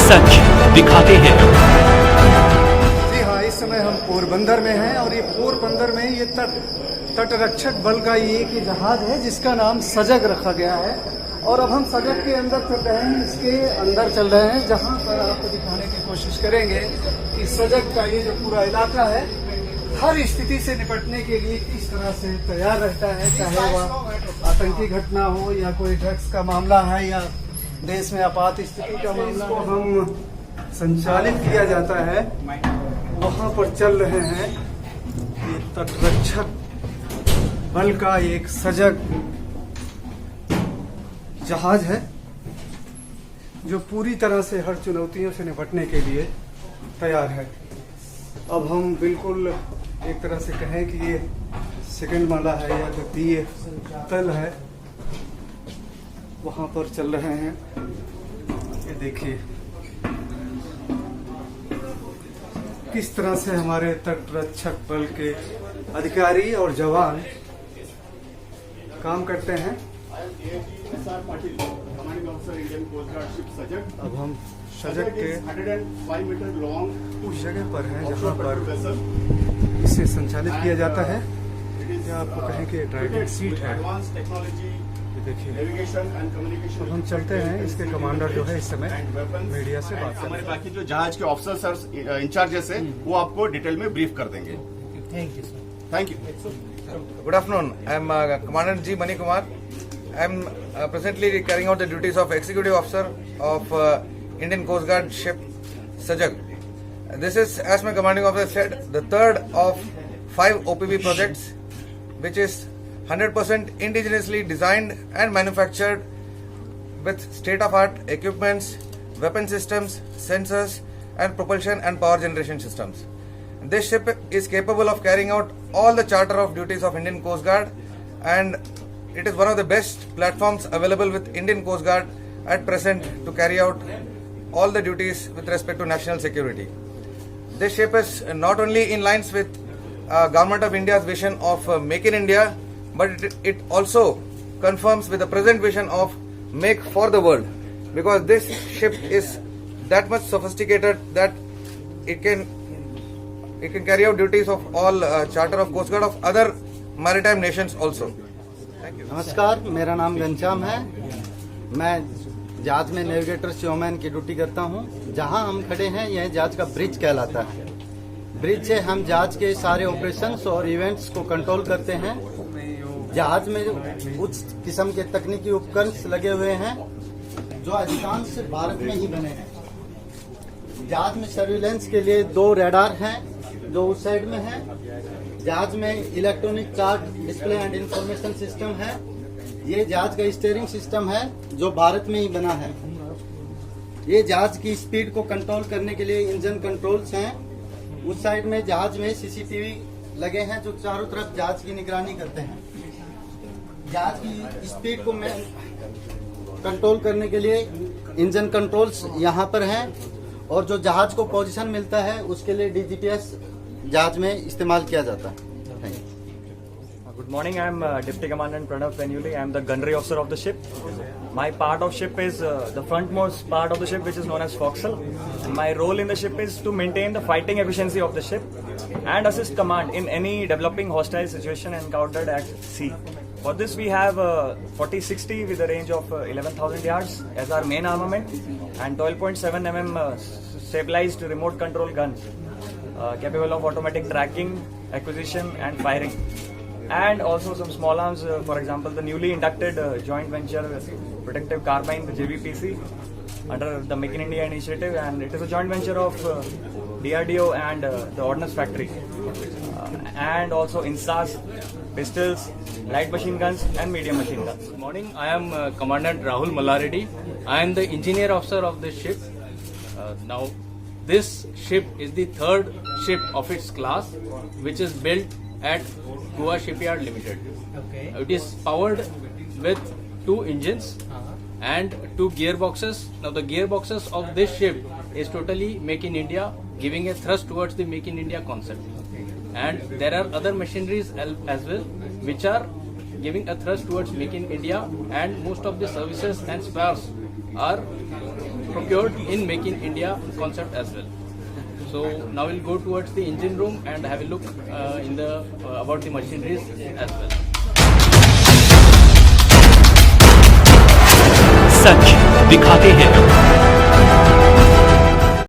सच दिखाते हैं। जी हाँ, इस समय हम पोरबंदर में हैं और ये पोरबंदर में ये तटरक्षक बल का ये एक जहाज है जिसका नाम सजग रखा गया है। और अब हम सजग के अंदर चल रहे हैं, इसके अंदर चल रहे हैं, जहाँ पर आपको दिखाने की कोशिश करेंगे कि सजग का ये जो पूरा इलाका है हर स्थिति से निपटने के लिए किस तरह से तैयार रहता है, चाहे वह आतंकी घटना हो या कोई ड्रग्स का मामला है या देश में आपात स्थिति का मामला को हम संचालित किया जाता है, वहाँ पर चल रहे हैं। ये तटरक्षक बल का एक सजग जहाज है जो पूरी तरह से हर चुनौतियों से निपटने के लिए तैयार है। अब हम बिल्कुल एक तरह से कहें कि ये सेकंड माला है या द्वितीय तल है, वहां पर चल रहे हैं। ये देखिए किस तरह से हमारे तटरक्षक बल के अधिकारी और जवान काम करते हैं। अब हम सजग के 105 मीटर लॉन्ग उस जगह पर हैं जहाँ पर इसे संचालित किया जाता है। या आपको कहें कि ड्राइविंग सीट है। ये देखिए अब हम चलते हैं, इसके कमांडर जो है इस समय मीडिया से बात कर रहे हमारे हैं। बाकी जो जहाज के ऑफिसर्स इंचार्जेस है वो आपको डिटेल में ब्रीफ कर देंगे। Thank you sir. Thank you. Good afternoon. I am Commandant G. Mani Kumar. I am presently carrying out the duties of Executive Officer of Indian Coast Guard ship Sajag. This is, as my commanding officer said, the third of 5 OPV projects, which is 100% indigenously designed and manufactured with state-of-art equipments, weapon systems, sensors, and propulsion and power generation systems. This ship is capable of carrying out all the charter of duties of Indian Coast Guard, and it is one of the best platforms available with Indian Coast Guard at present to carry out all the duties with respect to national security. This ship is not only in lines with Government of India's vision of Make in India, but it also confirms with the present vision of Make for the World, because this ship is that much sophisticated that it can carry out duties of all charter of Coast Guard of other maritime nations also. Thank you. नमस्कार, मेरा नाम घनश्याम है। मैं जहाज में navigator showman की duty करता हूं। जहां हम खड़े हैं यह जहाज का ब्रिज कहलाता है। ब्रिज से हम जहाज के सारे ऑपरेशंस और इवेंट्स को कंट्रोल करते हैं। जहाज में उच्च किस्म के तकनीकी उपकरण लगे हुए हैं जो अधिकांश भारत में ही बने हैं। जहाज में सर्विलेंस के लिए 2 रडार हैं जो उस साइड में है। जहाज में electronic chart display and information system है। ये जहाज का स्टीयरिंग सिस्टम है जो भारत में ही बना है। ये जहाज की स्पीड को कंट्रोल करने के लिए इंजन कंट्रोल्स हैं। उस साइड में जहाज में सीसीटीवी लगे हैं जो चारों तरफ जहाज की निगरानी करते हैं। जहाज की स्पीड को कंट्रोल करने के लिए इंजन कंट्रोल्स यहाँ पर हैं, और जो जहाज को पोजीशन मिलता है उसके लिए डीजीपीएस जहाज में इस्तेमाल किया जाता है। Good morning, I am Deputy Commandant Pranav Penyuli. I am the gunnery officer of the ship. My part of ship is the frontmost part of the ship, which is known as forecastle. And my role in the ship is to maintain the fighting efficiency of the ship and assist command in any developing hostile situation encountered at sea. For this we have 40-60 with a range of 11,000 yards as our main armament, and 12.7 mm stabilized remote control guns capable of automatic tracking, acquisition and firing. And also some small arms, for example the newly inducted joint venture protective carbine, the JVPC, under the Make in India initiative, and it is a joint venture of DRDO and the Ordnance Factory, and also INSAS, pistols, light machine guns and medium machine guns. Good morning, I am Commandant Rahul Mallareddy. I am the engineer officer of this ship. Now this ship is the third ship of its class which is built at Goa Shipyard Limited. Okay. It is powered with 2 engines and 2 gearboxes. Now the gearboxes of this ship is totally Make in India, giving a thrust towards the Make in India concept. And there are other machineries as well which are giving a thrust towards Make in India, and most of the services and spares are procured in Make in India concept as well. So now we'll go towards the engine room and have a look in the about the machineries as well. सच दिखाते हैं।